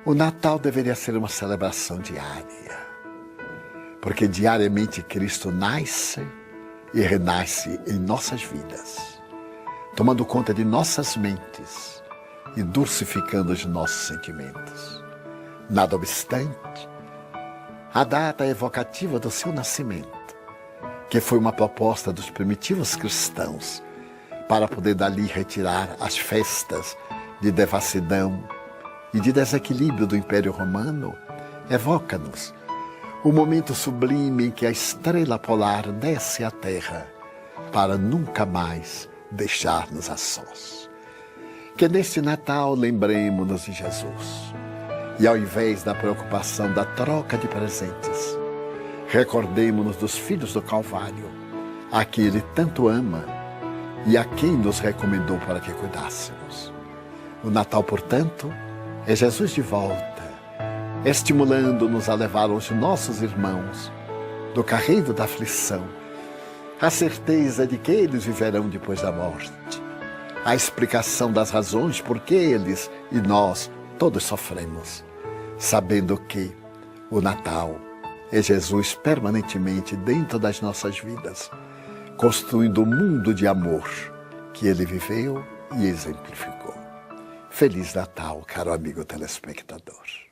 O Natal deveria ser uma celebração diária, porque diariamente Cristo nasce e renasce em nossas vidas, tomando conta de nossas mentes e dulcificando os nossos sentimentos. Nada obstante, a data é evocativa do seu nascimento, que foi uma proposta dos primitivos cristãos para poder dali retirar as festas de devassidão e de desequilíbrio do Império Romano, evoca-nos o momento sublime em que a estrela polar desce à Terra para nunca mais deixar-nos a sós. Que neste Natal lembremos-nos de Jesus e, ao invés da preocupação da troca de presentes, recordemos-nos dos filhos do Calvário, a quem Ele tanto ama e a quem nos recomendou para que cuidássemos. O Natal, portanto, é Jesus de volta, estimulando-nos a levar aos nossos irmãos do carreiro da aflição a certeza de que eles viverão depois da morte, a explicação das razões por que eles e nós todos sofremos, sabendo que o Natal é Jesus permanentemente dentro das nossas vidas, construindo o mundo de amor que Ele viveu e exemplificou. Feliz Natal, caro amigo telespectador.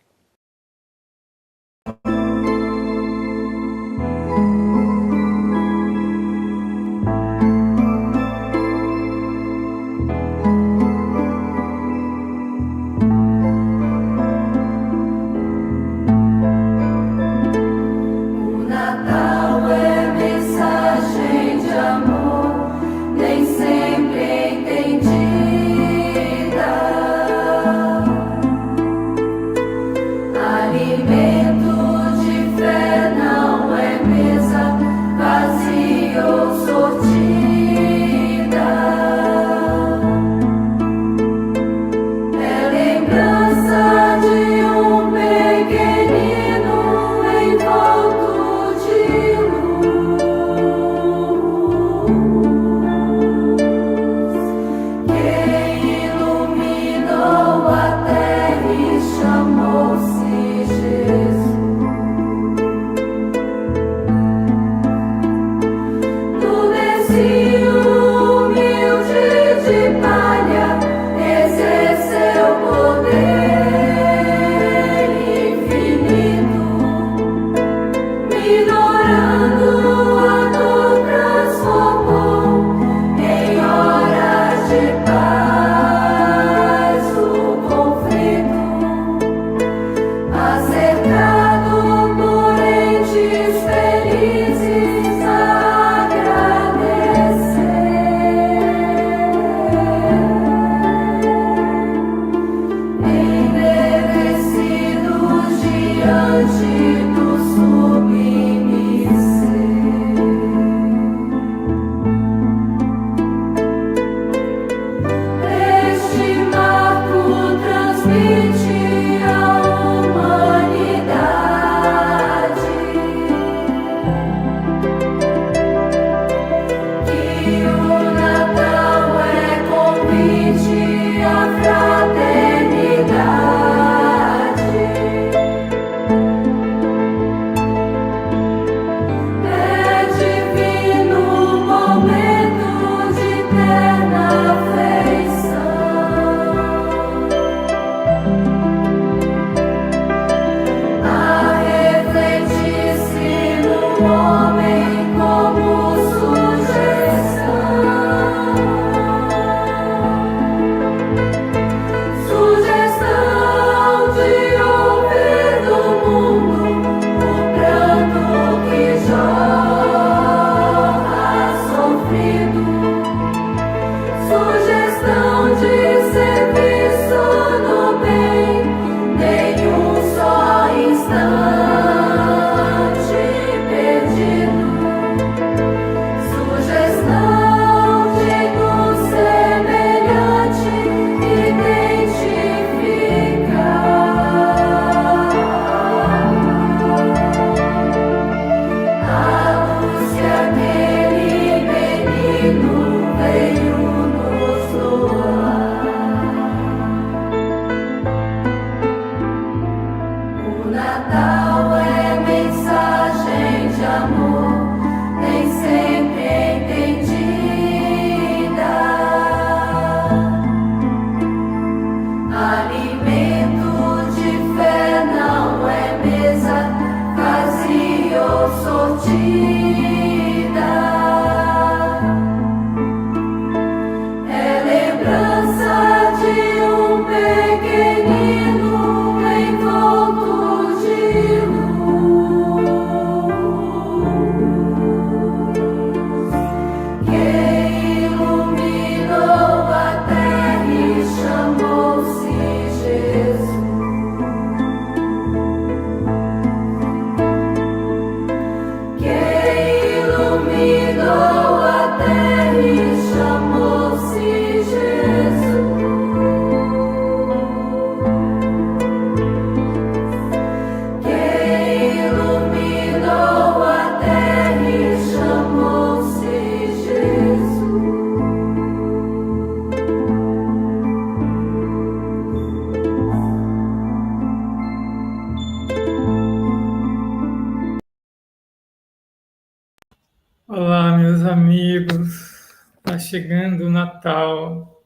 Está chegando o Natal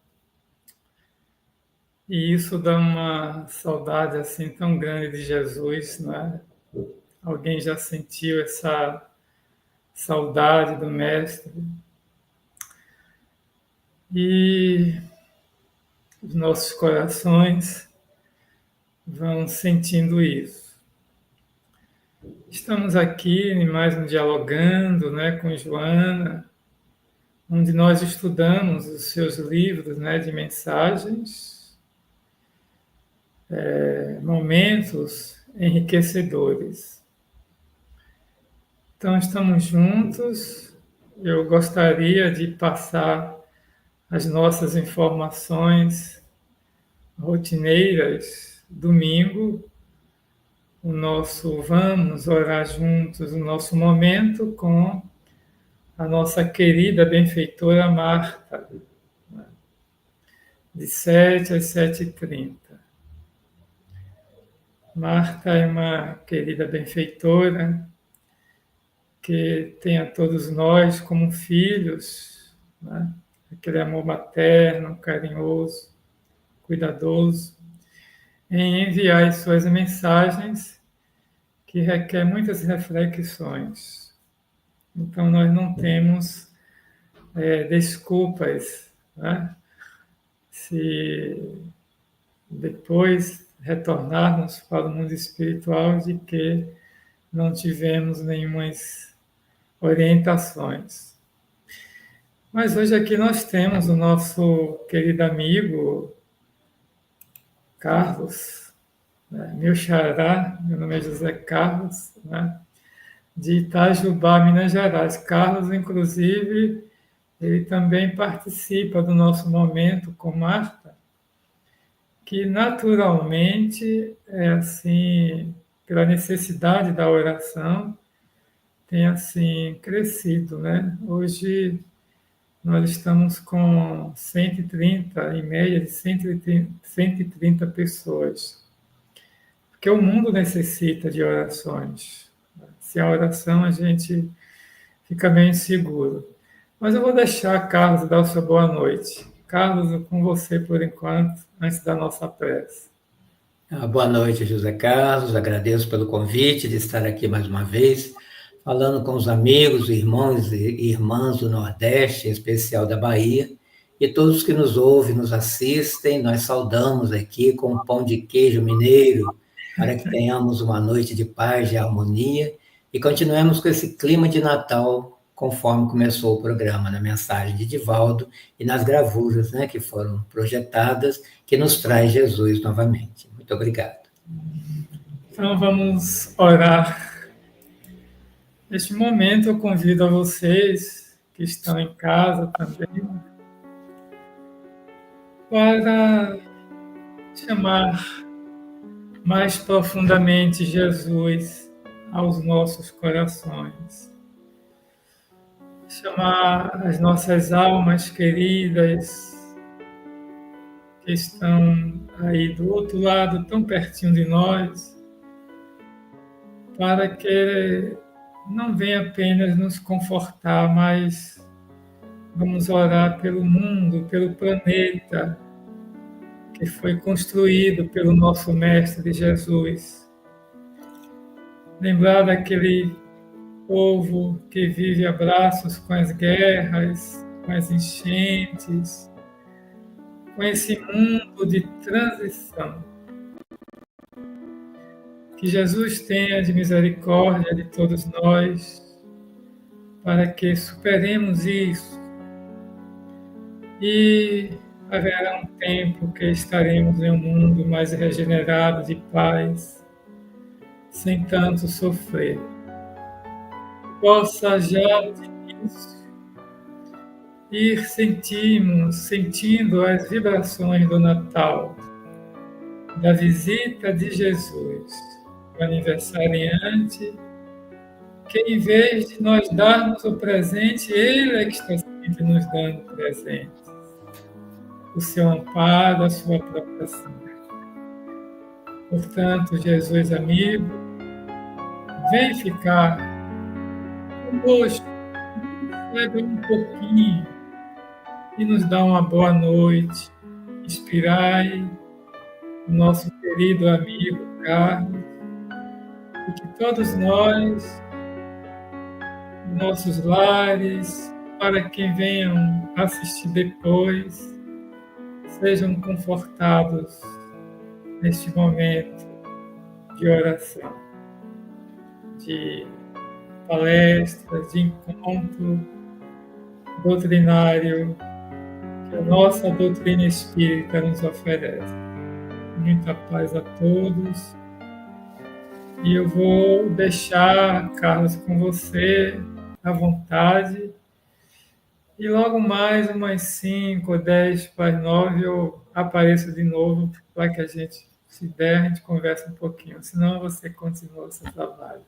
e isso dá uma saudade assim tão grande de Jesus, não é? Alguém já sentiu essa saudade do Mestre? E os nossos corações vão sentindo isso. Estamos aqui mais um dialogando, né, com Joana, onde nós estudamos os seus livros, né, de mensagens, momentos enriquecedores. Então, estamos juntos. Eu gostaria de passar as nossas informações rotineiras. Domingo, o nosso vamos orar juntos, o nosso momento com a nossa querida benfeitora Marta, de 7 às 7h30. Marta é uma querida benfeitora que tem a todos nós como filhos, né? Aquele amor materno, carinhoso, cuidadoso, em enviar as suas mensagens que requer muitas reflexões. Então, nós não temos desculpas, né? Se depois retornarmos para o mundo espiritual de que não tivemos nenhumas orientações. Mas hoje aqui nós temos o nosso querido amigo Carlos, né? Meu xará, meu nome é José Carlos, né? De Itajubá, Minas Gerais. Carlos, inclusive, ele também participa do nosso momento com Marta, que naturalmente é assim, pela necessidade da oração, tem assim crescido, né? Hoje nós estamos com 130, em média de 130 pessoas, porque o mundo necessita de orações. Sem a oração a gente fica meio inseguro. Mas eu vou deixar Carlos dar a sua boa noite. Carlos, é com você por enquanto, antes da nossa prece. Boa noite, José Carlos. Agradeço pelo convite de estar aqui mais uma vez, falando com os amigos, irmãos e irmãs do Nordeste, em especial da Bahia, e todos que nos ouvem, nos assistem. Nós saudamos aqui com um pão de queijo mineiro, para que tenhamos uma noite de paz, de harmonia, e continuemos com esse clima de Natal, conforme começou o programa, na mensagem de Divaldo e nas gravuras, né, que foram projetadas, que nos traz Jesus novamente. Muito obrigado. Então vamos orar. Neste momento eu convido a vocês que estão em casa também para chamar mais profundamente Jesus aos nossos corações. Chamar as nossas almas queridas que estão aí do outro lado, tão pertinho de nós, para que não venha apenas nos confortar, mas vamos orar pelo mundo, pelo planeta que foi construído pelo nosso Mestre Jesus. Lembrar daquele povo que vive a braços com as guerras, com as enchentes, com esse mundo de transição. Que Jesus tenha de misericórdia de todos nós, para que superemos isso. E haverá um tempo que estaremos em um mundo mais regenerado de paz, sem tanto sofrer. Possa já de início ir sentindo as vibrações do Natal, da visita de Jesus, o aniversariante, que em vez de nós darmos o presente, Ele é que está sempre nos dando presente. O seu amparo, a sua proteção. Portanto, Jesus amigo, vem ficar conosco, recebe um pouquinho e nos dá uma boa noite. Inspirai o nosso querido amigo Carlos, e que todos nós, nossos lares, para quem venham assistir depois, sejam confortados neste momento de oração, de palestras, de encontro doutrinário que a nossa doutrina espírita nos oferece. Muita paz a todos. E eu vou deixar, Carlos, com você à vontade. E logo mais, umas 5 ou 10 para as 9, eu apareço de novo para que a gente, se der, a gente converse um pouquinho. Senão você continua o seu trabalho.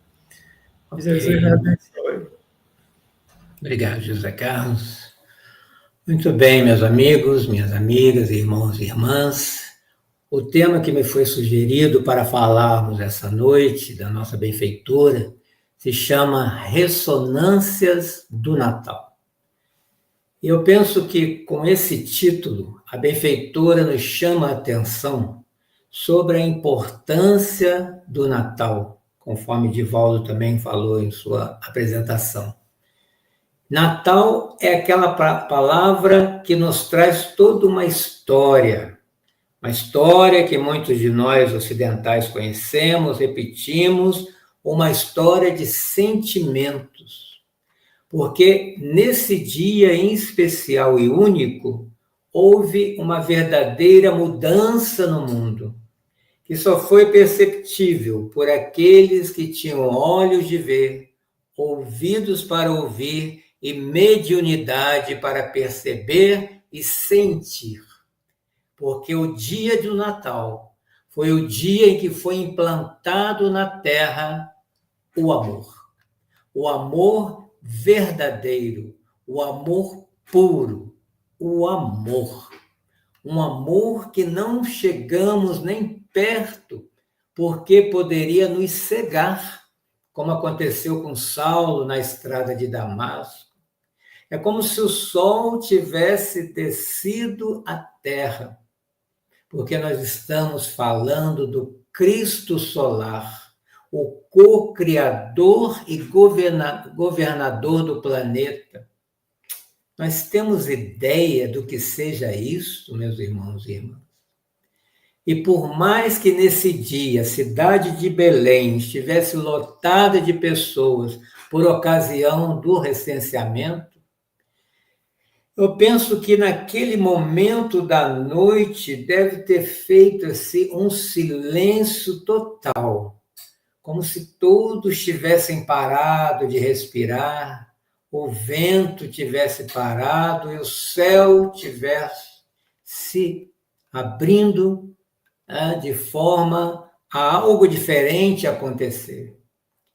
Okay. Jesus abençoe. Obrigado, José Carlos. Muito bem, meus amigos, minhas amigas, irmãos e irmãs. O tema que me foi sugerido para falarmos essa noite, da nossa benfeitora, se chama Ressonâncias do Natal. E eu penso que, com esse título, a benfeitora nos chama a atenção sobre a importância do Natal, conforme Divaldo também falou em sua apresentação. Natal é aquela palavra que nos traz toda uma história que muitos de nós ocidentais conhecemos, repetimos, uma história de sentimentos. Porque nesse dia em especial e único, houve uma verdadeira mudança no mundo, que só foi perceptível por aqueles que tinham olhos de ver, ouvidos para ouvir e mediunidade para perceber e sentir. Porque o dia do Natal foi o dia em que foi implantado na Terra o amor verdadeiro, o amor puro, o amor. Um amor que não chegamos nem perto, porque poderia nos cegar, como aconteceu com Saulo na estrada de Damasco. É como se o sol tivesse descido à terra, porque nós estamos falando do Cristo solar, o co-criador e governador do planeta. Nós temos ideia do que seja isso, meus irmãos e irmãs? E por mais que nesse dia a cidade de Belém estivesse lotada de pessoas por ocasião do recenseamento, eu penso que naquele momento da noite deve ter feito assim, um silêncio total, como se todos tivessem parado de respirar, o vento tivesse parado e o céu tivesse se abrindo de forma a algo diferente acontecer.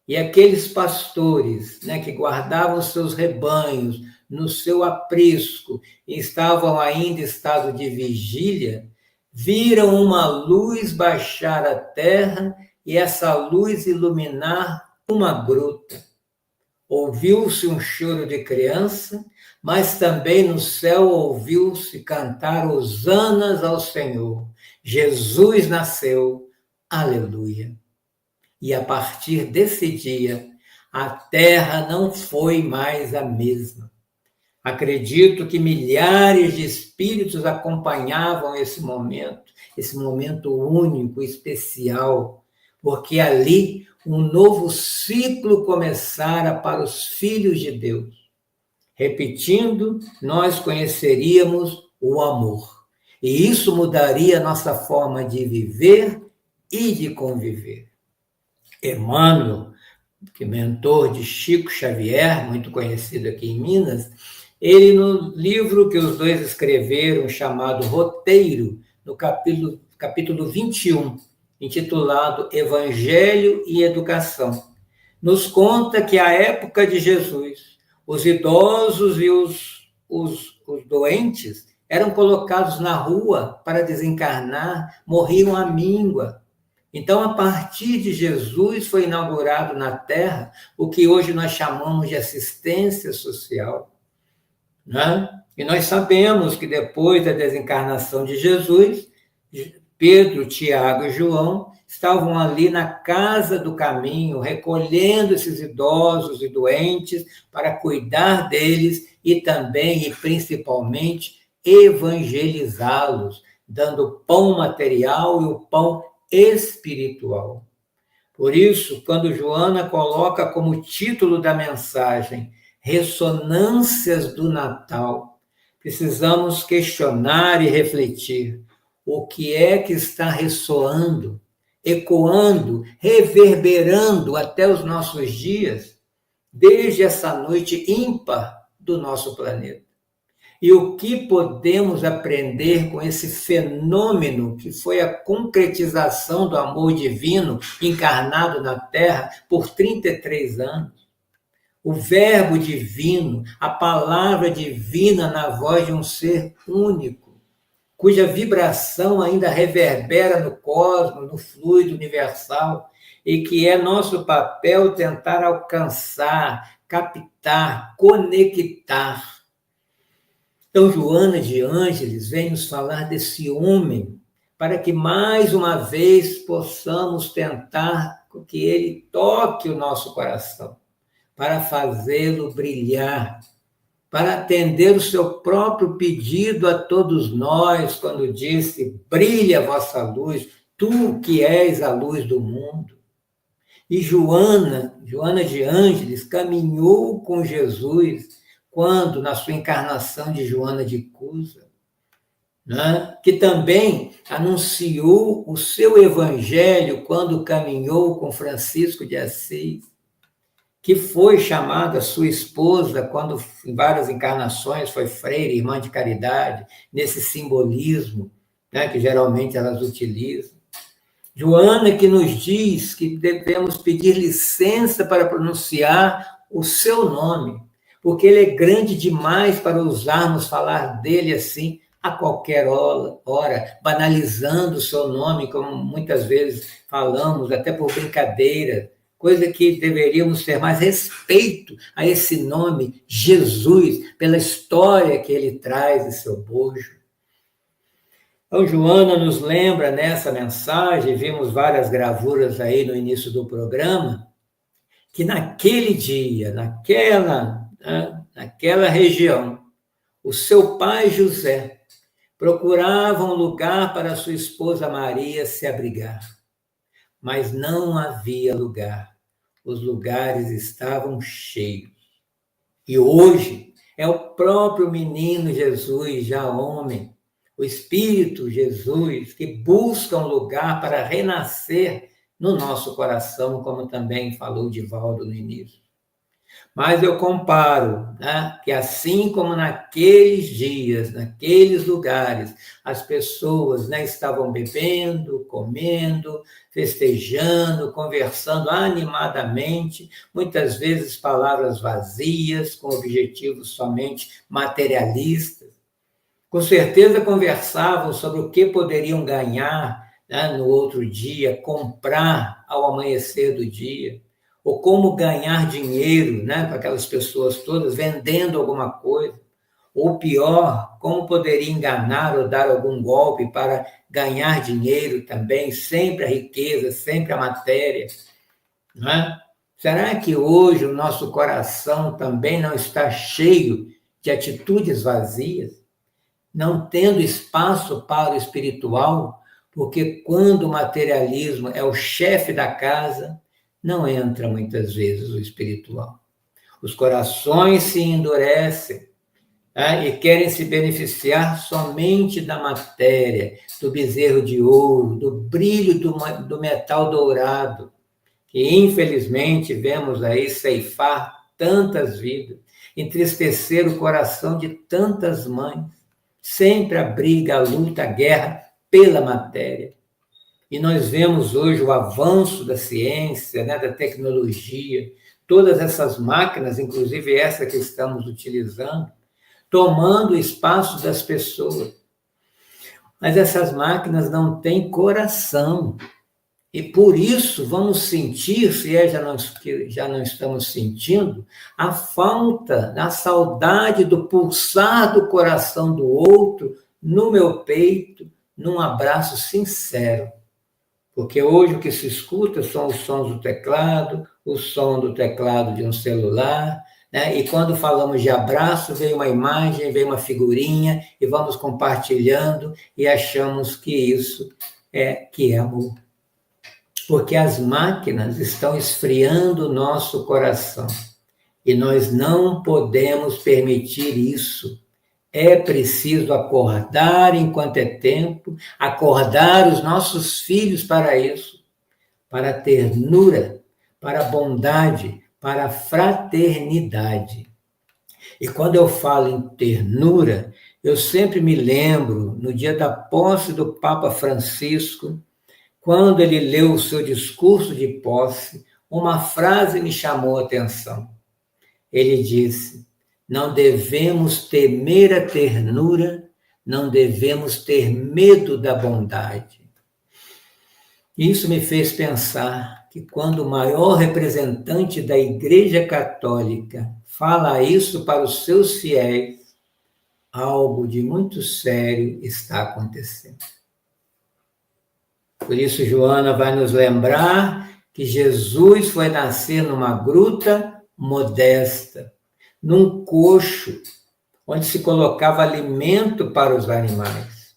E aqueles pastores que guardavam seus rebanhos no seu aprisco e estavam ainda em estado de vigília, viram uma luz baixar à terra e essa luz iluminar uma gruta. Ouviu-se um choro de criança, mas também no céu ouviu-se cantar hosanas ao Senhor. Jesus nasceu, aleluia. E a partir desse dia, a terra não foi mais a mesma. Acredito que milhares de espíritos acompanhavam esse momento único, especial, porque ali um novo ciclo começara para os filhos de Deus. Repetindo, nós conheceríamos o amor. E isso mudaria a nossa forma de viver e de conviver. Emmanuel, que é mentor de Chico Xavier, muito conhecido aqui em Minas, ele no livro que os dois escreveram, chamado Roteiro, no capítulo 21, intitulado Evangelho e Educação, nos conta que à época de Jesus, os idosos e os doentes eram colocados na rua para desencarnar, morriam à míngua. Então, a partir de Jesus, foi inaugurado na Terra o que hoje nós chamamos de assistência social. né? E nós sabemos que depois da desencarnação de Jesus, Pedro, Tiago e João estavam ali na casa do caminho, recolhendo esses idosos e doentes para cuidar deles e também e principalmente evangelizá-los, dando o pão material e o pão espiritual. Por isso, quando Joana coloca como título da mensagem Ressonâncias do Natal, precisamos questionar e refletir o que é que está ressoando, ecoando, reverberando até os nossos dias, desde essa noite ímpar do nosso planeta. E o que podemos aprender com esse fenômeno que foi a concretização do amor divino encarnado na Terra por 33 anos? O verbo divino, a palavra divina na voz de um ser único, cuja vibração ainda reverbera no cosmos, no fluido universal, e que é nosso papel tentar alcançar, captar, conectar. Então, Joana de Ângeles vem nos falar desse homem, para que mais uma vez possamos tentar que ele toque o nosso coração, para fazê-lo brilhar, para atender o seu próprio pedido a todos nós, quando disse: brilha a vossa luz, tu que és a luz do mundo. E Joana de Ângeles, caminhou com Jesus quando, na sua encarnação de Joana de Cusa, né? Que também anunciou o seu evangelho quando caminhou com Francisco de Assis, que foi chamada sua esposa quando, em várias encarnações, foi freira, irmã de caridade, nesse simbolismo, né, que geralmente elas utilizam. Joana, que nos diz que devemos pedir licença para pronunciar o seu nome, porque ele é grande demais para usarmos falar dele assim a qualquer hora, banalizando o seu nome, como muitas vezes falamos, até por brincadeira, coisa que deveríamos ter mais respeito a esse nome, Jesus, pela história que ele traz em seu bojo. Então, Joana nos lembra nessa mensagem, vimos várias gravuras aí no início do programa, que naquele dia, naquela região, o seu pai José procurava um lugar para sua esposa Maria se abrigar, mas não havia lugar. Os lugares estavam cheios. E hoje é o próprio menino Jesus, já homem, o Espírito Jesus, que busca um lugar para renascer no nosso coração, como também falou Divaldo no início. Mas eu comparo, né, que assim como naqueles dias, naqueles lugares, as pessoas, né, estavam bebendo, comendo, festejando, conversando animadamente, muitas vezes palavras vazias, com objetivos somente materialistas. Com certeza conversavam sobre o que poderiam ganhar, né, no outro dia, comprar ao amanhecer do dia, ou como ganhar dinheiro, né, para aquelas pessoas todas vendendo alguma coisa, ou pior, como poderia enganar ou dar algum golpe para ganhar dinheiro também, sempre a riqueza, sempre a matéria, né? Será que hoje o nosso coração também não está cheio de atitudes vazias, não tendo espaço para o espiritual? Porque quando o materialismo é o chefe da casa, não entra muitas vezes o espiritual. Os corações se endurecem, né, e querem se beneficiar somente da matéria, do bezerro de ouro, do brilho do metal dourado, que infelizmente vemos aí ceifar tantas vidas, entristecer o coração de tantas mães. Sempre a briga, a luta, a guerra pela matéria. E nós vemos hoje o avanço da ciência, né, da tecnologia, todas essas máquinas, inclusive essa que estamos utilizando, tomando o espaço das pessoas. Mas essas máquinas não têm coração. E por isso vamos sentir, se já não estamos sentindo, a falta, a saudade do pulsar do coração do outro no meu peito, num abraço sincero. Porque hoje o que se escuta são os sons do teclado, o som do teclado de um celular, né? E quando falamos de abraço, vem uma imagem, vem uma figurinha, e vamos compartilhando e achamos que isso é amor. Porque as máquinas estão esfriando o nosso coração. E nós não podemos permitir isso. É preciso acordar enquanto é tempo, acordar os nossos filhos para isso, para a ternura, para a bondade, para a fraternidade. E quando eu falo em ternura, eu sempre me lembro, no dia da posse do Papa Francisco, quando ele leu o seu discurso de posse, uma frase me chamou a atenção. Ele disse: não devemos temer a ternura, não devemos ter medo da bondade. Isso me fez pensar que quando o maior representante da Igreja Católica fala isso para os seus fiéis, algo de muito sério está acontecendo. Por isso, Joana vai nos lembrar que Jesus foi nascer numa gruta modesta, num coxo, onde se colocava alimento para os animais.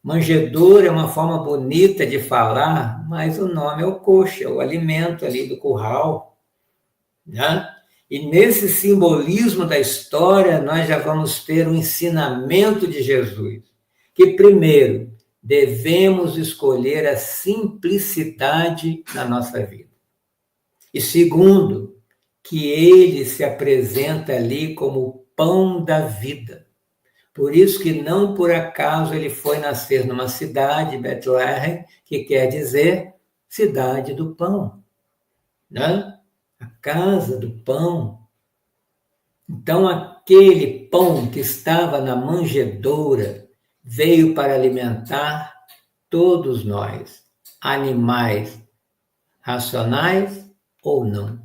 Manjedoura é uma forma bonita de falar, mas o nome é o coxo, é o alimento ali do curral, né? E nesse simbolismo da história, nós já vamos ter um ensinamento de Jesus, que primeiro, devemos escolher a simplicidade na nossa vida. E segundo, que ele se apresenta ali como o pão da vida. Por isso que não por acaso ele foi nascer numa cidade, Betlehem, que quer dizer cidade do pão, né? A casa do pão. Então aquele pão que estava na manjedoura veio para alimentar todos nós, animais racionais ou não.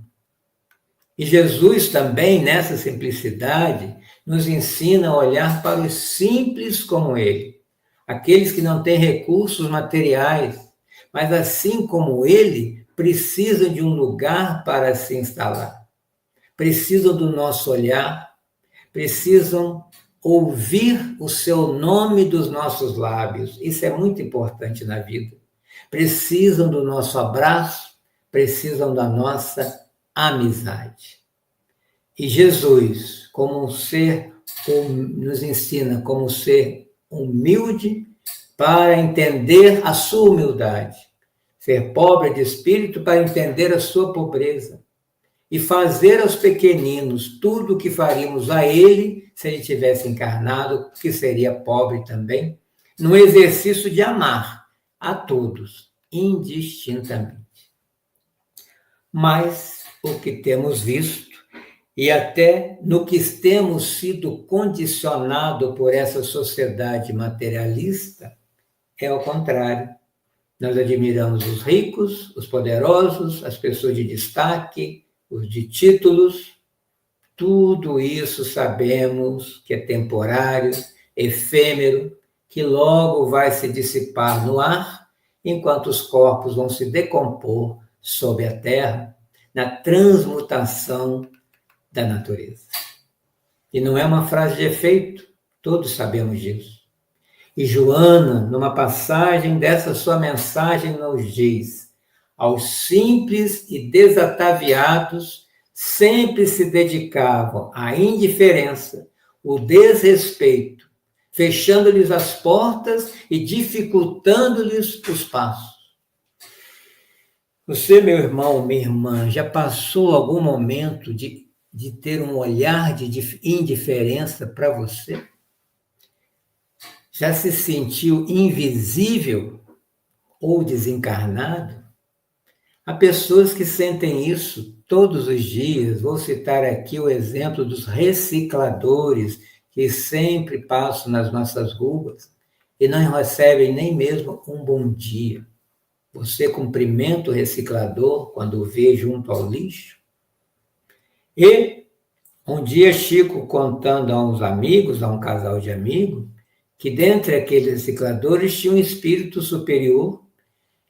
E Jesus também, nessa simplicidade, nos ensina a olhar para os simples como ele, aqueles que não têm recursos materiais, mas assim como ele, precisam de um lugar para se instalar, precisam do nosso olhar, precisam ouvir o seu nome dos nossos lábios. Isso é muito importante na vida. Precisam do nosso abraço, precisam da nossa amizade. E Jesus, como um ser, nos ensina como um ser humilde para entender a sua humildade. Ser pobre de espírito para entender a sua pobreza. E fazer aos pequeninos tudo o que faríamos a ele se ele tivesse encarnado, que seria pobre também, no exercício de amar a todos, indistintamente. Mas o que temos visto, e até no que temos sido condicionado por essa sociedade materialista, é o contrário. Nós admiramos os ricos, os poderosos, as pessoas de destaque, os de títulos, tudo isso sabemos que é temporário, efêmero, que logo vai se dissipar no ar, enquanto os corpos vão se decompor sob a terra, na transmutação da natureza. E não é uma frase de efeito, todos sabemos disso. E Joana, numa passagem dessa sua mensagem, nos diz: aos simples e desataviados sempre se dedicavam à indiferença, o desrespeito, fechando-lhes as portas e dificultando-lhes os passos. Você, meu irmão, minha irmã, já passou algum momento de ter um olhar de indiferença para você? Já se sentiu invisível ou desencarnado? Há pessoas que sentem isso todos os dias. Vou citar aqui o exemplo dos recicladores, que sempre passam nas nossas ruas e não recebem nem mesmo um bom dia. Você cumprimenta o reciclador quando o vê junto ao lixo? E um dia Chico contando a uns amigos, a um casal de amigos, que dentre aqueles recicladores tinha um espírito superior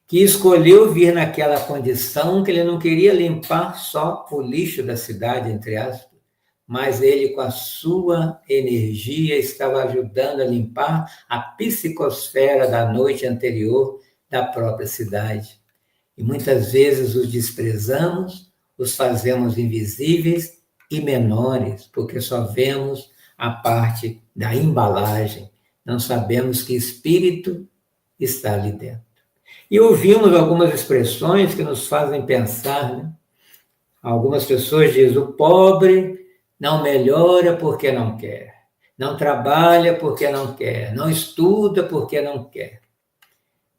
que escolheu vir naquela condição que ele não queria limpar só o lixo da cidade, entre aspas, mas ele, com a sua energia, estava ajudando a limpar a psicosfera da noite anterior da própria cidade. E muitas vezes os desprezamos, os fazemos invisíveis e menores, porque só vemos a parte da embalagem, não sabemos que espírito está ali dentro. E ouvimos algumas expressões que nos fazem pensar, né? Algumas pessoas dizem, o pobre não melhora porque não quer, não trabalha porque não quer, não estuda porque não quer.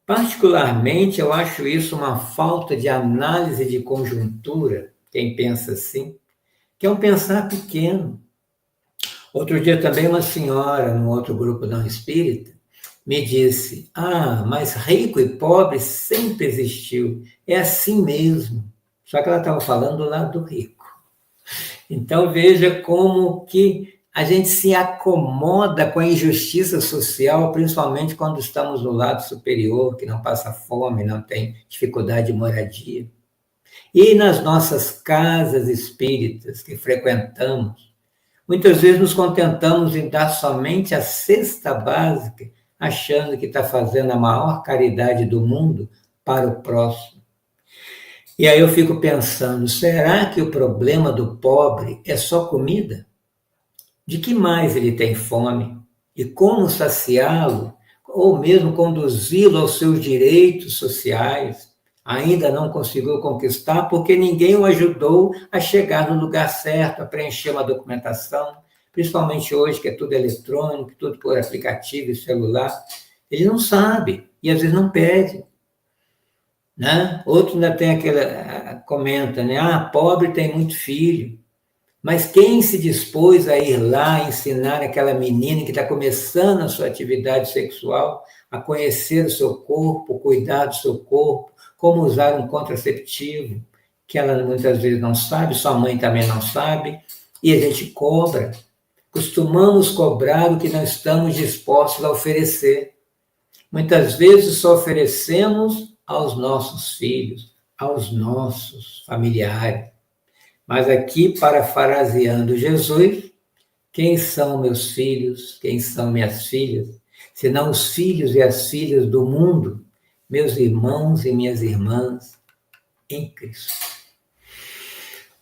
Particularmente, eu acho isso uma falta de análise de conjuntura, quem pensa assim, que é um pensar pequeno. Outro dia também uma senhora, num outro grupo não espírita, me disse, mas rico e pobre sempre existiu, é assim mesmo. Só que ela estava falando do lado do rico. Então veja como que a gente se acomoda com a injustiça social, principalmente quando estamos no lado superior, que não passa fome, não tem dificuldade de moradia. E nas nossas casas espíritas que frequentamos, muitas vezes nos contentamos em dar somente a cesta básica, achando que está fazendo a maior caridade do mundo para o próximo. E aí eu fico pensando, será que o problema do pobre é só comida? De que mais ele tem fome? E como saciá-lo? Ou mesmo conduzi-lo aos seus direitos sociais? Ainda não conseguiu conquistar porque ninguém o ajudou a chegar no lugar certo, a preencher uma documentação, principalmente hoje que é tudo eletrônico, tudo por aplicativo e celular. Ele não sabe e às vezes não pede. Né? Outro ainda tem comenta, né? Pobre tem muito filho. Mas quem se dispôs a ir lá ensinar aquela menina que está começando a sua atividade sexual, a conhecer o seu corpo, cuidar do seu corpo, como usar um contraceptivo, que ela muitas vezes não sabe, sua mãe também não sabe, e a gente cobra. Costumamos cobrar o que não estamos dispostos a oferecer. Muitas vezes só oferecemos aos nossos filhos, aos nossos familiares. Mas aqui, parafraseando Jesus, quem são meus filhos, quem são minhas filhas? Senão os filhos e as filhas do mundo, meus irmãos e minhas irmãs em Cristo.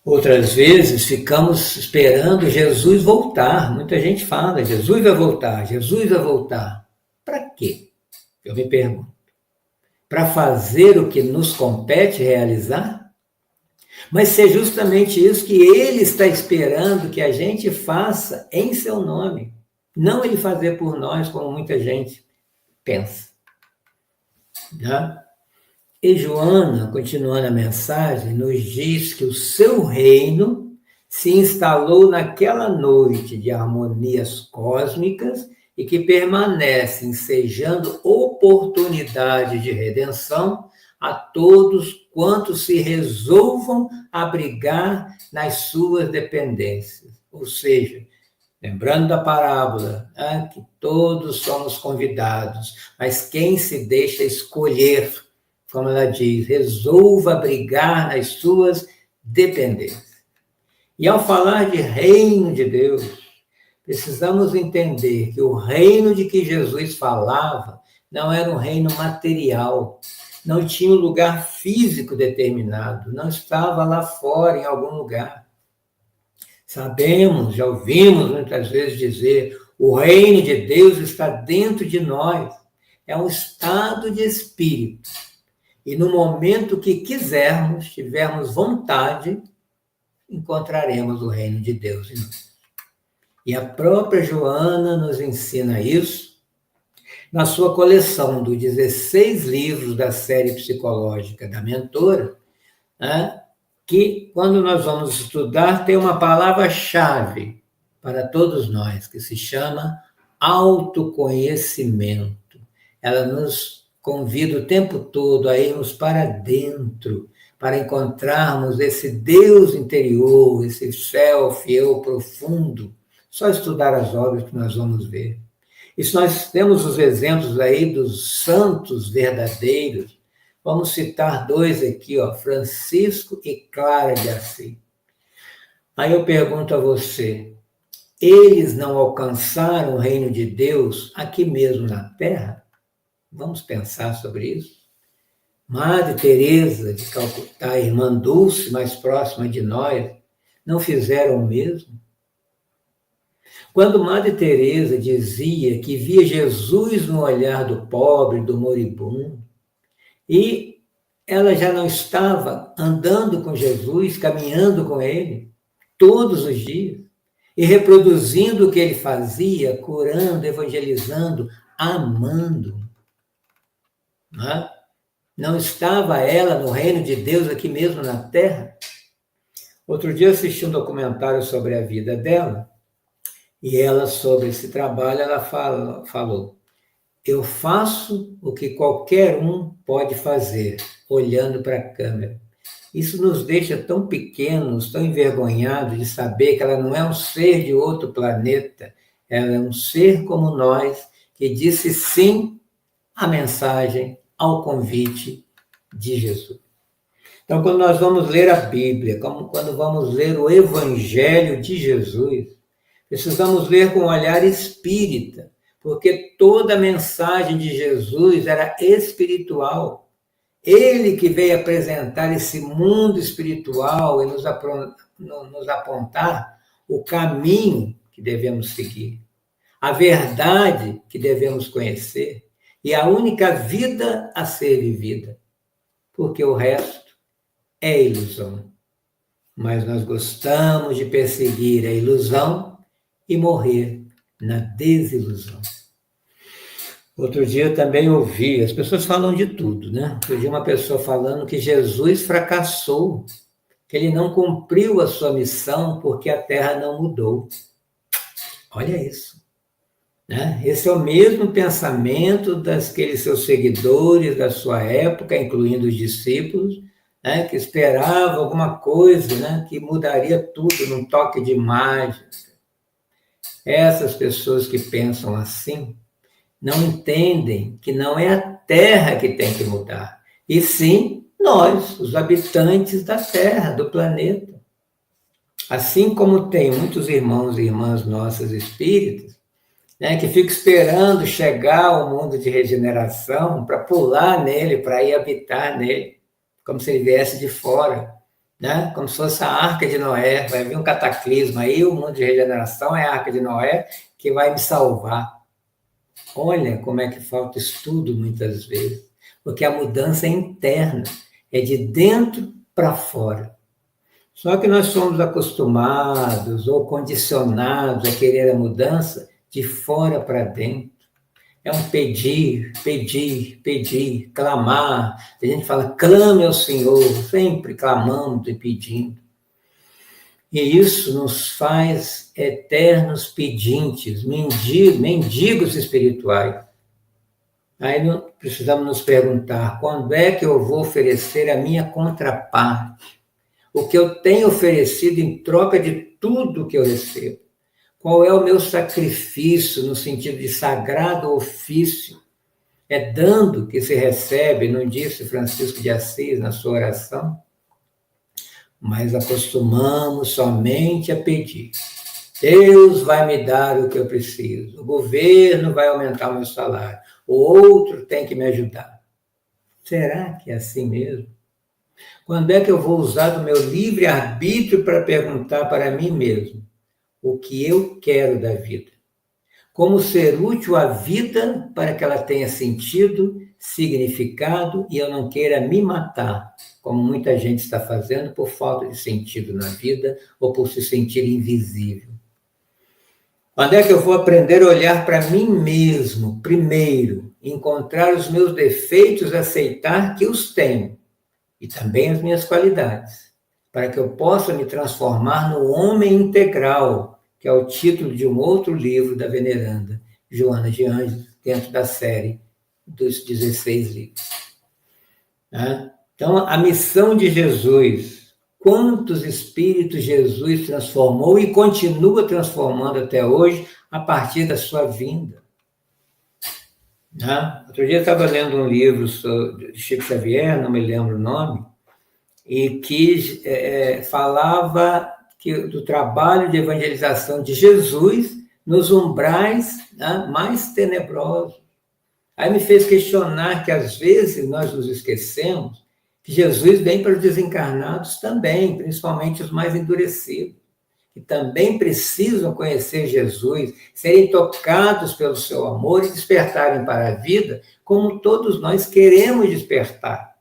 Outras vezes ficamos esperando Jesus voltar. Muita gente fala, Jesus vai voltar, Jesus vai voltar. Para quê? Eu me pergunto. Para fazer o que nos compete realizar? Mas se é justamente isso que ele está esperando que a gente faça em seu nome. Não ele fazer por nós, como muita gente pensa. Né? E Joana, continuando a mensagem, nos diz que o seu reino se instalou naquela noite de harmonias cósmicas e que permanece ensejando oportunidade de redenção a todos quantos se resolvam abrigar nas suas dependências. Ou seja, lembrando da parábola, que todos somos convidados, mas quem se deixa escolher, como ela diz, resolva abrigar nas suas dependências. E ao falar de reino de Deus, precisamos entender que o reino de que Jesus falava não era um reino material, não tinha um lugar físico determinado, não estava lá fora, em algum lugar. Sabemos, já ouvimos muitas vezes dizer, o reino de Deus está dentro de nós. É um estado de espírito. E no momento que quisermos, tivermos vontade, encontraremos o reino de Deus em nós. E a própria Joana nos ensina isso, na sua coleção dos 16 livros da série psicológica da mentora, né, que, quando nós vamos estudar, tem uma palavra-chave para todos nós, que se chama autoconhecimento. Ela nos convido o tempo todo a irmos para dentro, para encontrarmos esse Deus interior, esse self, eu profundo. Só estudar as obras que nós vamos ver. E se nós temos os exemplos aí dos santos verdadeiros, vamos citar dois aqui, ó, Francisco e Clara de Assis. Aí eu pergunto a você, eles não alcançaram o reino de Deus aqui mesmo na Terra? Vamos pensar sobre isso? Madre Teresa de Calcutá, irmã Dulce, mais próxima de nós, não fizeram o mesmo? Quando Madre Teresa dizia que via Jesus no olhar do pobre, do moribundo, e ela já não estava andando com Jesus, caminhando com ele, todos os dias, e reproduzindo o que ele fazia, curando, evangelizando, amando. Não estava ela no reino de Deus aqui mesmo na Terra? Outro dia eu assisti um documentário sobre a vida dela, e ela, sobre esse trabalho, ela falou, eu faço o que qualquer um pode fazer, olhando para a câmera. Isso nos deixa tão pequenos, tão envergonhados de saber que ela não é um ser de outro planeta, ela é um ser como nós, que disse sim à mensagem, ao convite de Jesus. Então, quando nós vamos ler a Bíblia, quando vamos ler o Evangelho de Jesus, precisamos ler com um olhar espírita, porque toda a mensagem de Jesus era espiritual. Ele que veio apresentar esse mundo espiritual e nos apontar o caminho que devemos seguir, a verdade que devemos conhecer e a única vida a ser vivida, porque o resto é ilusão. Mas nós gostamos de perseguir a ilusão e morrer na desilusão. Outro dia eu também ouvi, as pessoas falam de tudo, né? Eu vi uma pessoa falando que Jesus fracassou, que ele não cumpriu a sua missão porque a Terra não mudou. Olha isso. Né? Esse é o mesmo pensamento daqueles seus seguidores da sua época, incluindo os discípulos, né? Que esperavam alguma coisa, né? Que mudaria tudo num toque de mágica. Essas pessoas que pensam assim não entendem que não é a Terra que tem que mudar, e sim nós, os habitantes da Terra, do planeta. Assim como tem muitos irmãos e irmãs nossas espíritas, né, que ficam esperando chegar ao mundo de regeneração para pular nele, para ir habitar nele, como se ele viesse de fora. Né? Como se fosse a Arca de Noé, vai vir um cataclisma, aí o mundo de regeneração é a Arca de Noé que vai me salvar. Olha como é que falta estudo muitas vezes, porque a mudança é interna, é de dentro para fora. Só que nós somos acostumados ou condicionados a querer a mudança de fora para dentro. É um pedir, pedir, pedir, clamar. A gente fala, clame ao Senhor, sempre clamando e pedindo. E isso nos faz eternos pedintes, mendigos espirituais. Aí precisamos nos perguntar, quando é que eu vou oferecer a minha contraparte? O que eu tenho oferecido em troca de tudo que eu recebo? Qual é o meu sacrifício no sentido de sagrado ofício? É dando que se recebe, não disse Francisco de Assis na sua oração? Mas acostumamos somente a pedir. Deus vai me dar o que eu preciso. O governo vai aumentar o meu salário. O outro tem que me ajudar. Será que é assim mesmo? Quando é que eu vou usar do meu livre-arbítrio para perguntar para mim mesmo o que eu quero da vida? Como ser útil à vida para que ela tenha sentido, significado e eu não queira me matar, como muita gente está fazendo por falta de sentido na vida ou por se sentir invisível. Quando é que eu vou aprender a olhar para mim mesmo, primeiro, encontrar os meus defeitos, aceitar que os tenho, e também as minhas qualidades, para que eu possa me transformar no homem integral, que é o título de um outro livro da veneranda Joana de Ângeles, dentro da série dos 16 livros. Né? Então, a missão de Jesus, quantos espíritos Jesus transformou e continua transformando até hoje a partir da sua vinda. Né? Outro dia eu estava lendo um livro de Chico Xavier, não me lembro o nome, e que falava do trabalho de evangelização de Jesus nos umbrais, né, mais tenebrosos. Aí me fez questionar que, às vezes, nós nos esquecemos que Jesus vem para os desencarnados também, principalmente os mais endurecidos, que também precisam conhecer Jesus, serem tocados pelo seu amor e despertarem para a vida, como todos nós queremos despertar.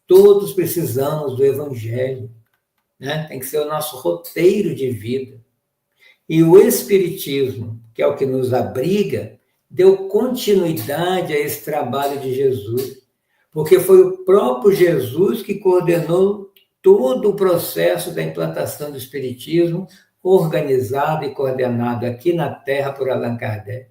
Todos precisamos do Evangelho, né? Tem que ser o nosso roteiro de vida. E o Espiritismo, que é o que nos abriga, deu continuidade a esse trabalho de Jesus, porque foi o próprio Jesus que coordenou todo o processo da implantação do Espiritismo, organizado e coordenado aqui na Terra por Allan Kardec.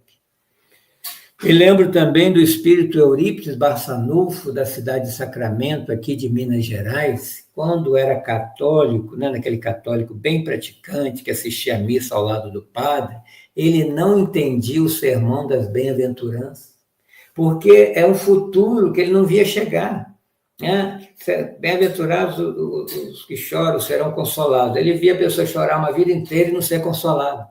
Me lembro também do espírito Eurípides Barçanufo, da cidade de Sacramento, aqui de Minas Gerais, quando era católico, né, naquele católico bem praticante, que assistia a missa ao lado do padre, ele não entendia o sermão das bem-aventuranças, porque é um futuro que ele não via chegar. Né? Bem-aventurados os que choram serão consolados. Ele via a pessoa chorar uma vida inteira e não ser consolado.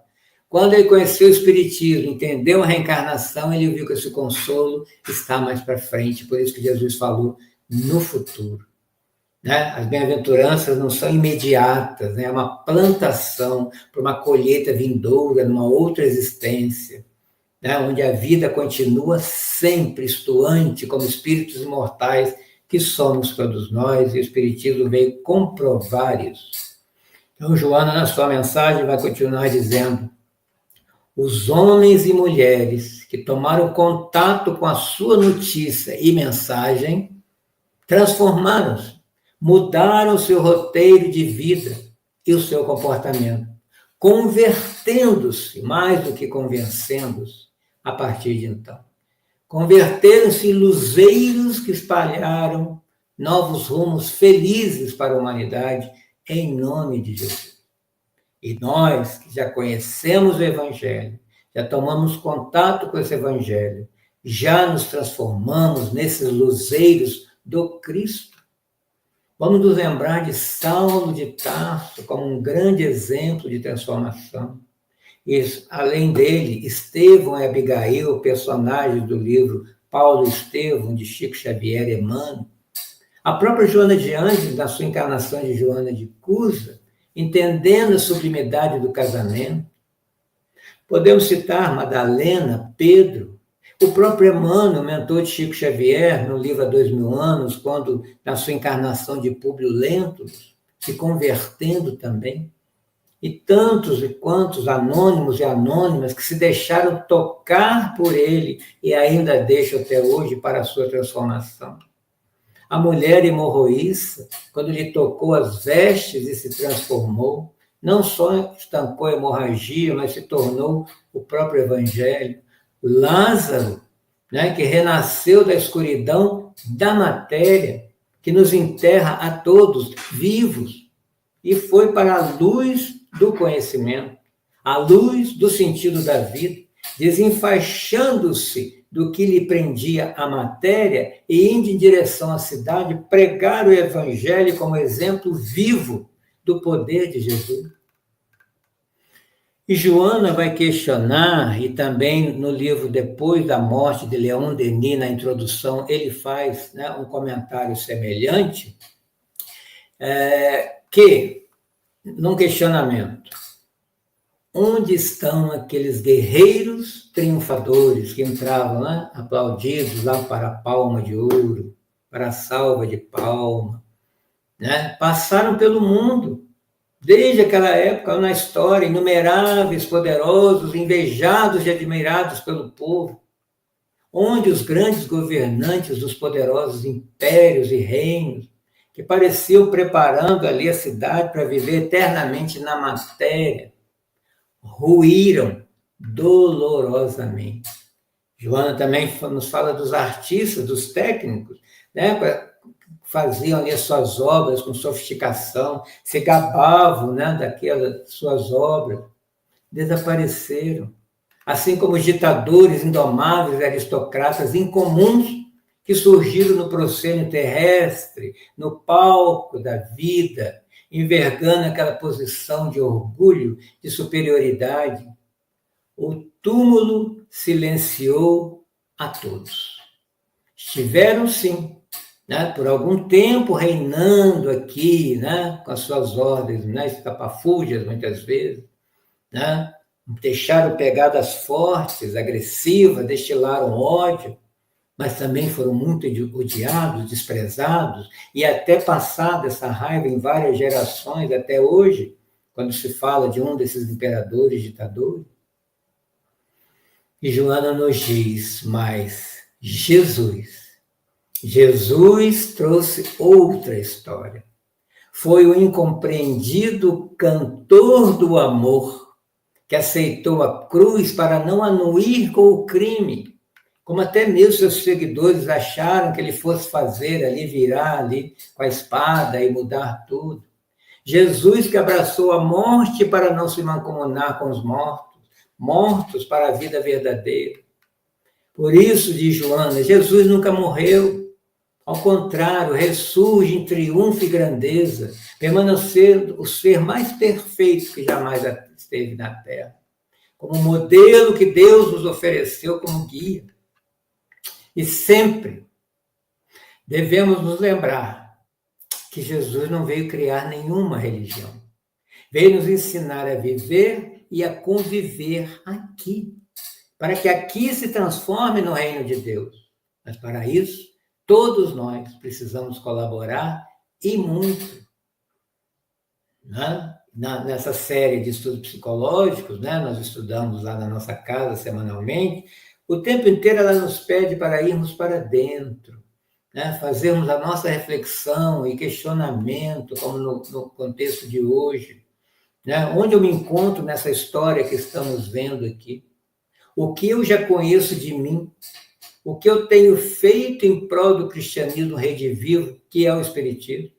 Quando ele conheceu o Espiritismo, entendeu a reencarnação, ele viu que esse consolo está mais para frente, por isso que Jesus falou no futuro. Né? As bem-aventuranças não são imediatas, né? É uma plantação para uma colheita vindoura, numa outra existência, né? Onde a vida continua sempre estuante, como espíritos imortais que somos todos nós, e o Espiritismo veio comprovar isso. Então, Joana, na sua mensagem, vai continuar dizendo: os homens e mulheres que tomaram contato com a sua notícia e mensagem transformaram-se, mudaram o seu roteiro de vida e o seu comportamento, convertendo-se, mais do que convencendo-se, a partir de então. Converteram-se em luzeiros que espalharam novos rumos felizes para a humanidade, em nome de Jesus. E nós, que já conhecemos o Evangelho, já tomamos contato com esse Evangelho, já nos transformamos nesses luzeiros do Cristo. Vamos nos lembrar de Saulo de Tarso como um grande exemplo de transformação. E, além dele, Estevão e Abigail, personagens do livro Paulo e Estevão, de Chico Xavier e Emmanuel. A própria Joana de Ângeles, na sua encarnação de Joana de Cusa, entendendo a sublimidade do casamento. Podemos citar Madalena, Pedro, o próprio Emmanuel, mentor de Chico Xavier, no livro Há 2000 anos, quando, na sua encarnação de Públio Lentulus, se convertendo também. E tantos e quantos anônimos e anônimas que se deixaram tocar por ele e ainda deixam até hoje para a sua transformação. A mulher hemorroíça, quando lhe tocou as vestes e se transformou, não só estancou a hemorragia, mas se tornou o próprio Evangelho. Lázaro, né, que renasceu da escuridão da matéria, que nos enterra a todos vivos, e foi para a luz do conhecimento, a luz do sentido da vida, desenfaixando-se do que lhe prendia a matéria e indo em direção à cidade, pregar o Evangelho como exemplo vivo do poder de Jesus. E Joana vai questionar, e também no livro Depois da Morte de Leon Denis, na introdução, ele faz, né, um comentário semelhante, que, num questionamento, onde estão aqueles guerreiros triunfadores que entravam lá, aplaudidos lá para a palma de ouro, para a salva de palma, né? Passaram pelo mundo, desde aquela época na história, inumeráveis, poderosos, invejados e admirados pelo povo, onde os grandes governantes dos poderosos impérios e reinos, que pareciam preparando ali a cidade para viver eternamente na matéria, ruíram dolorosamente, Joana também nos fala dos artistas, dos técnicos, né? Faziam ali as suas obras com sofisticação, se gabavam, né, daquelas suas obras, desapareceram. Assim como os ditadores indomáveis, aristocratas incomuns que surgiram no proscênio terrestre, no palco da vida, envergando aquela posição de orgulho, de superioridade. O túmulo silenciou a todos. Estiveram, sim, né, por algum tempo reinando aqui, né, com as suas ordens, né, estapafúrdias muitas vezes, né, deixaram pegadas fortes, agressivas, destilaram ódio, mas também foram muito odiados, desprezados, e até passada essa raiva em várias gerações, até hoje, quando se fala de um desses imperadores, ditadores. E Joana nos diz, mas Jesus trouxe outra história. Foi o incompreendido cantor do amor, que aceitou a cruz para não anuir com o crime, como até mesmo seus seguidores acharam que ele fosse fazer ali, virar ali com a espada e mudar tudo. Jesus que abraçou a morte para não se mancomunar com os mortos para a vida verdadeira. Por isso, diz Joana, Jesus nunca morreu. Ao contrário, ressurge em triunfo e grandeza, permanecendo o ser mais perfeito que jamais esteve na Terra, como modelo que Deus nos ofereceu como guia. E sempre devemos nos lembrar que Jesus não veio criar nenhuma religião. Veio nos ensinar a viver e a conviver aqui, para que aqui se transforme no reino de Deus. Mas para isso, todos nós precisamos colaborar e muito. Né? Nessa série de estudos psicológicos, né? Nós estudamos lá na nossa casa semanalmente, o tempo inteiro ela nos pede para irmos para dentro, né? Fazermos a nossa reflexão e questionamento, como no contexto de hoje. Né? Onde eu me encontro nessa história que estamos vendo aqui? O que eu já conheço de mim? O que eu tenho feito em prol do cristianismo redivivo, que é o Espiritismo?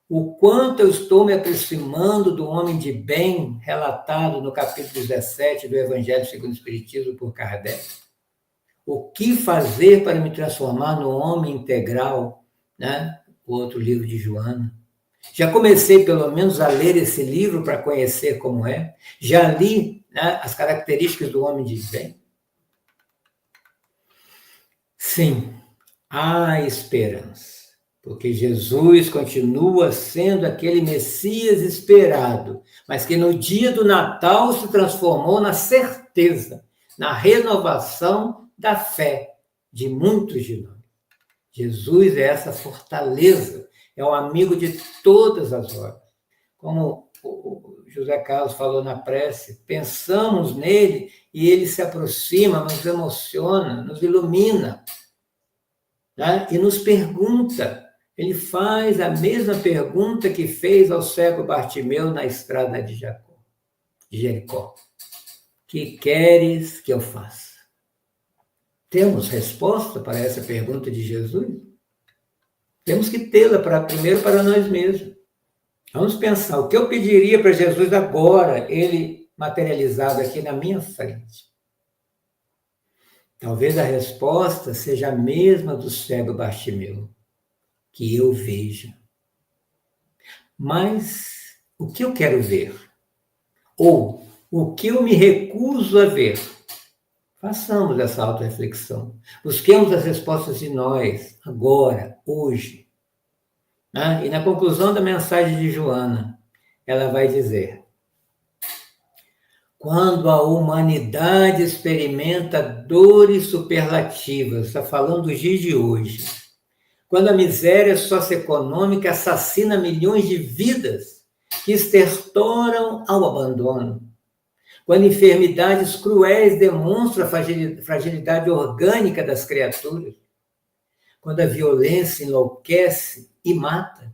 O quanto eu estou me aproximando do homem de bem, relatado no capítulo 17 do Evangelho segundo o Espiritismo por Kardec? O que fazer para me transformar no homem integral? Né? O outro livro de Joana. Já comecei, pelo menos, a ler esse livro para conhecer como é. Já li, né, as características do homem de bem. Sim, há esperança, porque Jesus continua sendo aquele Messias esperado, mas que no dia do Natal se transformou na certeza, na renovação da fé de muitos de nós. Jesus é essa fortaleza, é o amigo de todas as horas. Como o José Carlos falou na prece, pensamos nele e ele se aproxima, nos emociona, nos ilumina, né? E nos pergunta. Ele faz a mesma pergunta que fez ao cego Bartimeu na estrada de Jericó. Que queres que eu faça? Temos resposta para essa pergunta de Jesus? Temos que tê-la primeiro para nós mesmos. Vamos pensar, o que eu pediria para Jesus agora, ele materializado aqui na minha frente? Talvez a resposta seja a mesma do cego Bartimeu, que eu veja. Mas o que eu quero ver? Ou o que eu me recuso a ver? Façamos essa autorreflexão. Busquemos as respostas de nós, agora, hoje. E na conclusão da mensagem de Joana, ela vai dizer: quando a humanidade experimenta dores superlativas, está falando dos dias de hoje, quando a miséria socioeconômica assassina milhões de vidas que estertoram ao abandono, quando enfermidades cruéis demonstram a fragilidade orgânica das criaturas, quando a violência enlouquece e mata,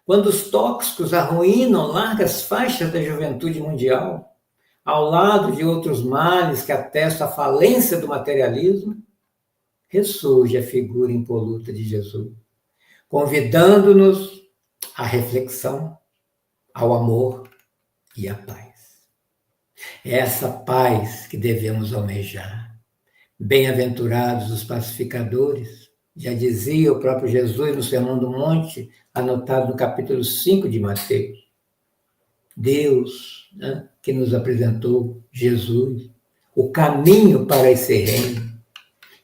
quando os tóxicos arruinam largas faixas da juventude mundial, ao lado de outros males que atestam a falência do materialismo, ressurge a figura impoluta de Jesus, convidando-nos à reflexão, ao amor e à paz. É essa paz que devemos almejar. Bem-aventurados os pacificadores, já dizia o próprio Jesus no Sermão do Monte, anotado no capítulo 5 de Mateus. Deus, né, que nos apresentou Jesus, o caminho para esse reino.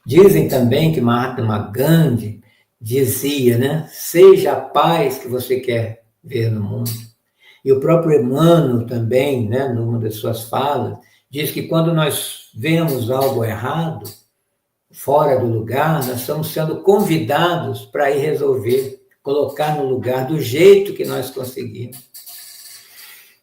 Dizem também que Mahatma Gandhi dizia, né, seja a paz que você quer ver no mundo. E o próprio Emmanuel também, né, numa das suas falas, diz que quando nós vemos algo errado, fora do lugar, nós estamos sendo convidados para ir resolver, colocar no lugar do jeito que nós conseguimos.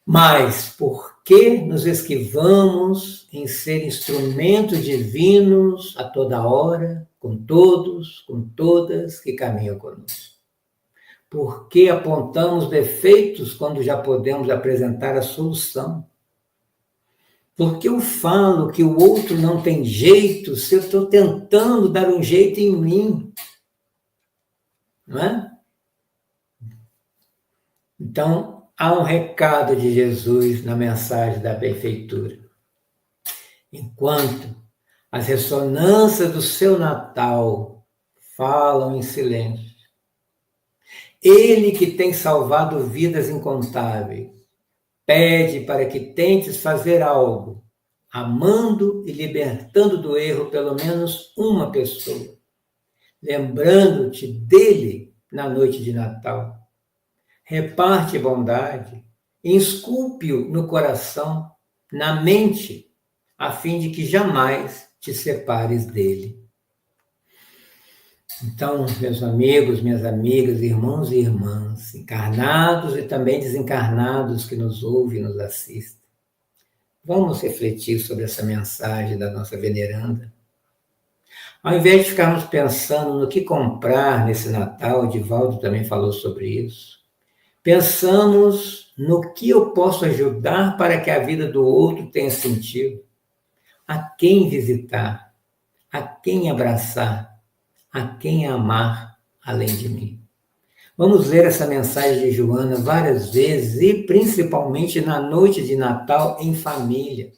Mas por que nos esquivamos em ser instrumentos divinos a toda hora, com todos, com todas que caminham conosco? Por que apontamos defeitos quando já podemos apresentar a solução? Por que eu falo que o outro não tem jeito se eu estou tentando dar um jeito em mim? Não é? Então, há um recado de Jesus na mensagem da benfeitura. Enquanto as ressonâncias do seu Natal falam em silêncio, Ele que tem salvado vidas incontáveis, pede para que tentes fazer algo, amando e libertando do erro pelo menos uma pessoa, lembrando-te dele na noite de Natal. Reparte bondade, esculpe-o no coração, na mente, a fim de que jamais te separes dele. Então, meus amigos, minhas amigas, irmãos e irmãs, encarnados e também desencarnados que nos ouvem e nos assistem, vamos refletir sobre essa mensagem da nossa veneranda. Ao invés de ficarmos pensando no que comprar nesse Natal, o Divaldo também falou sobre isso, pensamos no que eu posso ajudar para que a vida do outro tenha sentido, a quem visitar, a quem abraçar, a quem amar além de mim. Vamos ler essa mensagem de Joana várias vezes e principalmente na noite de Natal em família.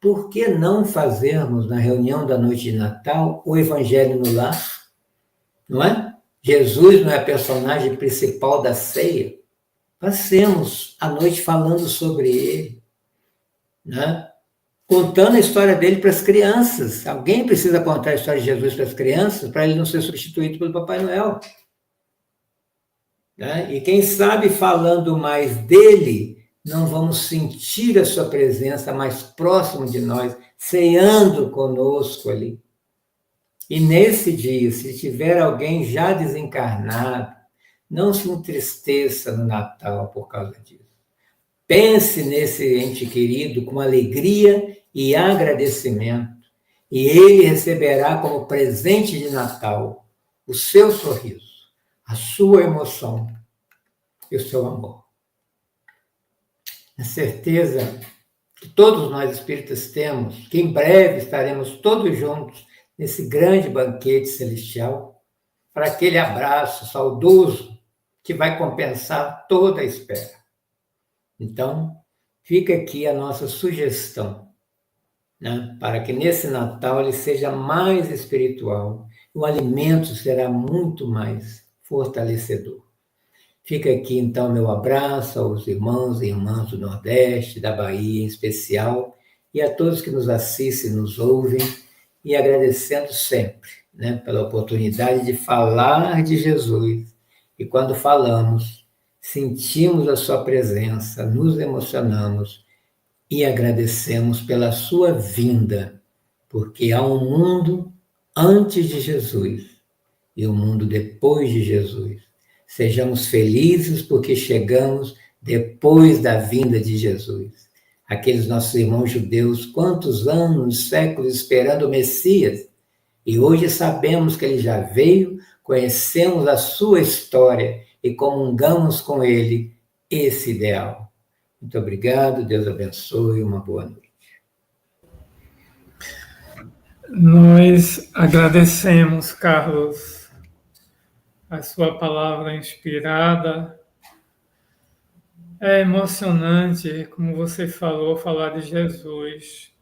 Por que não fazermos na reunião da noite de Natal o Evangelho no lar? Não é? Jesus não é a personagem principal da ceia? Passemos a noite falando sobre ele, né? Contando a história dele para as crianças. Alguém precisa contar a história de Jesus para as crianças para ele não ser substituído pelo Papai Noel. Né? E quem sabe, falando mais dele, não vamos sentir a sua presença mais próximo de nós, ceando conosco ali. E nesse dia, se tiver alguém já desencarnado, não se entristeça no Natal por causa disso. Pense nesse ente querido com alegria e agradecimento, e ele receberá como presente de Natal o seu sorriso, a sua emoção e o seu amor. A certeza que todos nós espíritas temos, que em breve estaremos todos juntos nesse grande banquete celestial, para aquele abraço saudoso que vai compensar toda a espera. Então, fica aqui a nossa sugestão, né, para que nesse Natal ele seja mais espiritual, o alimento será muito mais fortalecedor. Fica aqui, então, meu abraço aos irmãos e irmãs do Nordeste, da Bahia em especial, e a todos que nos assistem, nos ouvem, e agradecendo sempre, né, pela oportunidade de falar de Jesus. E quando falamos, sentimos a sua presença, nos emocionamos e agradecemos pela sua vinda, porque há um mundo antes de Jesus e um mundo depois de Jesus. Sejamos felizes porque chegamos depois da vinda de Jesus. Aqueles nossos irmãos judeus, quantos anos, séculos esperando o Messias, e hoje sabemos que ele já veio, conhecemos a sua história e comungamos com ele esse ideal. Muito obrigado, Deus abençoe, uma boa noite. Nós agradecemos, Carlos, a sua palavra inspirada. É emocionante, como você falou, falar de Jesus.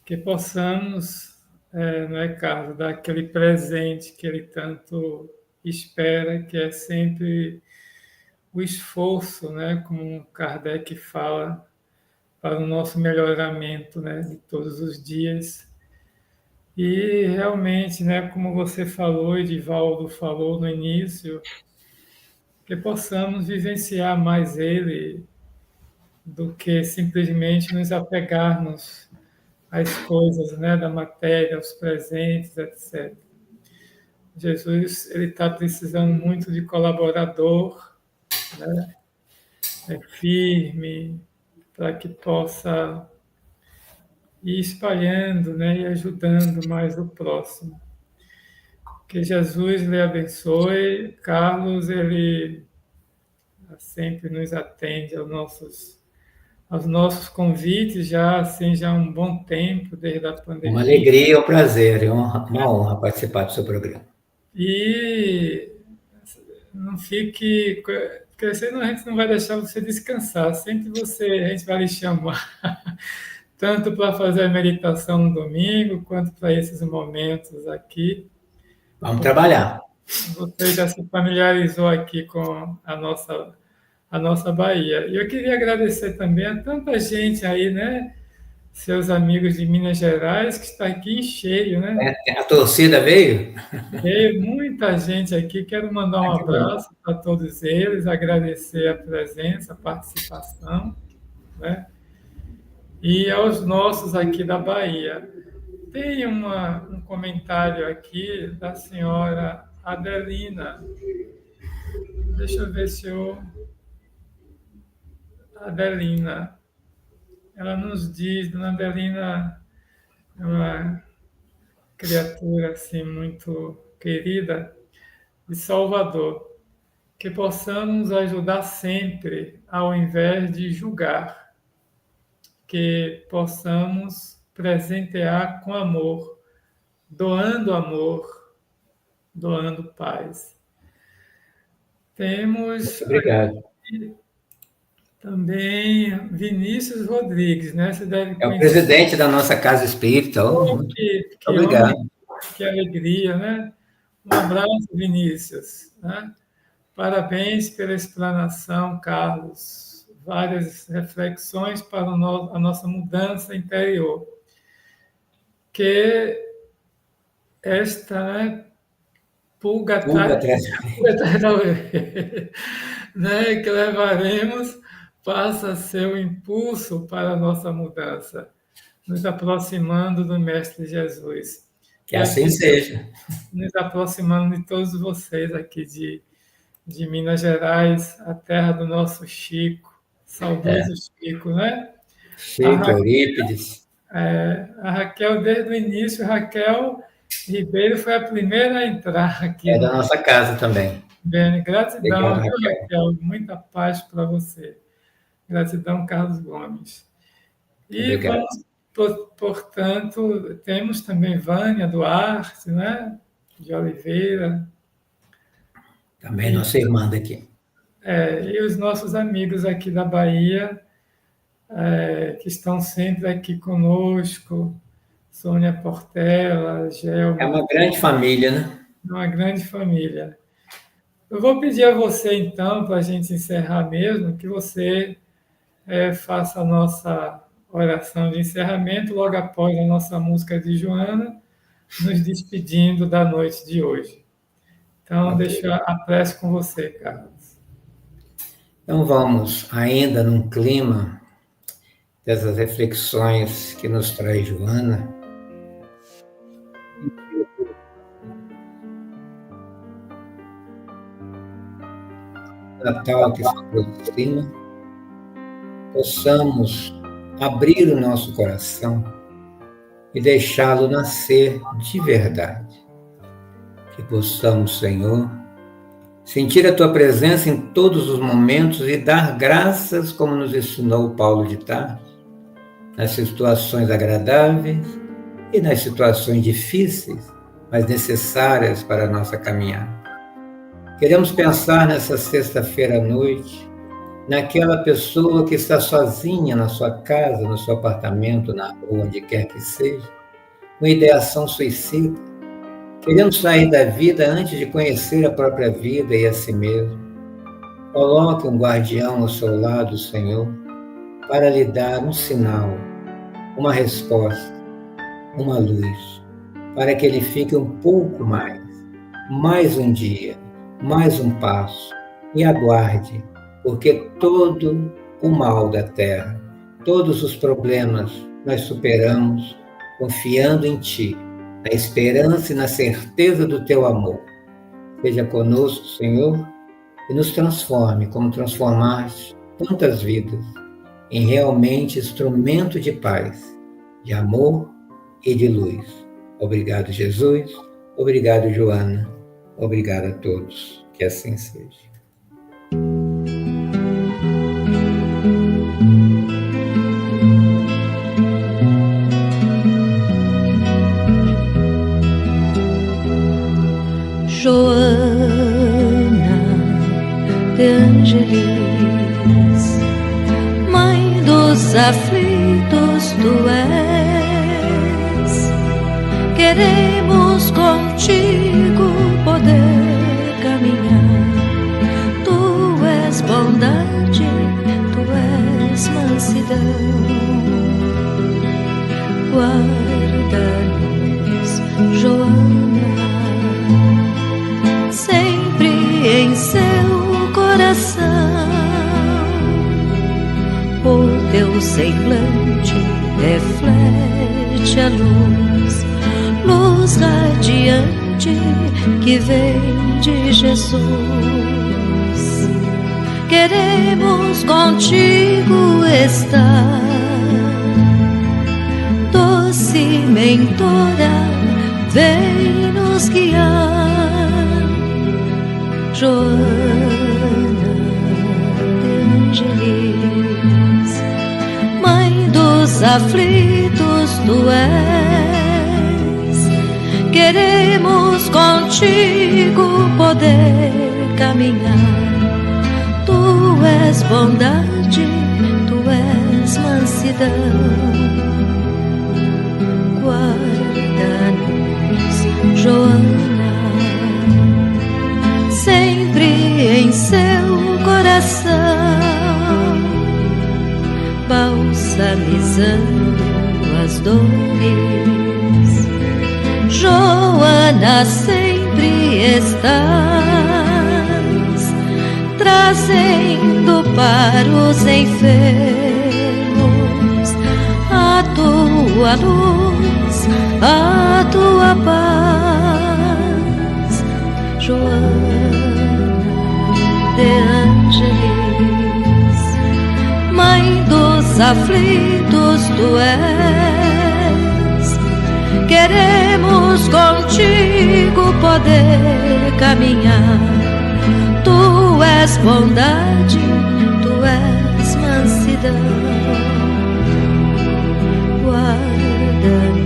Que possamos, não é, Carlos, dar aquele presente que ele tanto espera, que é sempre o esforço, né, como Kardec fala, para o nosso melhoramento, né, de todos os dias. E realmente, né, como você falou, e Divaldo falou no início, que possamos vivenciar mais ele do que simplesmente nos apegarmos às coisas, né, da matéria, aos presentes, etc. Jesus, ele está precisando muito de colaborador, né, firme, para que possa ir espalhando, né, e ajudando mais o próximo. Que Jesus lhe abençoe. Carlos, ele sempre nos atende aos nossos convites, já assim, já há um bom tempo, desde a pandemia. Uma alegria, um prazer, uma honra participar do seu programa. E não fique... Porque senão a gente não vai deixar você descansar. Sempre a gente vai lhe chamar, tanto para fazer a meditação no domingo, quanto para esses momentos aqui. Vamos trabalhar. Você já se familiarizou aqui com a nossa Bahia. E eu queria agradecer também a tanta gente aí, né? Seus amigos de Minas Gerais, que está aqui em cheio, né? A torcida veio? Veio muita gente aqui. Quero mandar um abraço para todos eles, agradecer a presença, a participação, né? E aos nossos aqui da Bahia. Tem um comentário aqui da senhora Adelina. Deixa eu ver se eu... Adelina. Ela nos diz, Dona Adelina é uma criatura assim muito querida de Salvador, que possamos ajudar sempre ao invés de julgar, que possamos presentear com amor, doando paz. Temos Obrigado. Também Vinícius Rodrigues, né? Você deve conhecer. É o presidente da nossa Casa Espírita. Que obrigado. Que alegria, né? Um abraço, Vinícius. Né? Parabéns pela explanação, Carlos. Várias reflexões para a nossa mudança interior. Que esta, né, pulga atrás da orelha, né, que levaremos, passa a ser o impulso para a nossa mudança, nos aproximando do Mestre Jesus. Que assim seja. Nos aproximando de todos vocês aqui de Minas Gerais, a terra do nosso Chico, saudoso Chico, né? Chico, Eurípides. A Raquel, desde o início, Raquel Ribeiro foi a primeira a entrar aqui. É da nossa casa também. Bem, gratidão, obrigado, Raquel. Muita paz para você. Gratidão, Carlos Gomes. E vamos, portanto, temos também Vânia Duarte, né? De Oliveira. Também nossa irmã daqui. E os nossos amigos aqui da Bahia, que estão sempre aqui conosco, Sônia Portela, Gelma. É uma grande família, né? Uma grande família. Eu vou pedir a você, então, para a gente encerrar mesmo, que você faça a nossa oração de encerramento, logo após a nossa música de Joana, nos despedindo da noite de hoje. Então, deixa a prece com você, Carlos. Então, vamos ainda num clima dessas reflexões que nos traz Joana. Natal que se aproxima, possamos abrir o nosso coração e deixá-lo nascer de verdade. Que possamos, Senhor, sentir a tua presença em todos os momentos e dar graças, como nos ensinou Paulo de Tarso, nas situações agradáveis e nas situações difíceis, mas necessárias para a nossa caminhada. Queremos pensar nessa sexta-feira à noite, naquela pessoa que está sozinha na sua casa, no seu apartamento, na rua, onde quer que seja, com ideação suicida, querendo sair da vida antes de conhecer a própria vida e a si mesmo. Coloque um guardião ao seu lado, Senhor, para lhe dar um sinal, uma resposta, uma luz, para que ele fique um pouco mais um dia, mais um passo, e aguarde, porque todo o mal da terra, todos os problemas nós superamos confiando em Ti, na esperança e na certeza do Teu amor. Seja conosco, Senhor, e nos transforme, como transformaste tantas vidas, em realmente instrumento de paz, de amor e de luz. Obrigado, Jesus. Obrigado, Joana. Obrigado a todos. Que assim seja. Joana de Angelis, Mãe dos aflitos tu és, queremos contigo poder caminhar. Tu és bondade, tu és mansidão, guarda-nos, Joana, sempre em seu coração. O teu semblante reflete a luz, luz radiante que vem de Jesus. Queremos contigo estar, doce mentora, vem nos guiar. Joana de Angelis, Mãe dos aflitos tu és, queremos contigo poder caminhar. Tu és bondade, tu és mansidão, guarda-nos, Joana, sempre em seu coração, balsamizando as dores. Joana, sempre estás trazendo para os enfermos a tua luz, a tua paz. Joana de Angelis, Mãe dos aflitos tu és, queremos contigo poder caminhar. Tu és bondade, tu és mansidão, guarda-nos,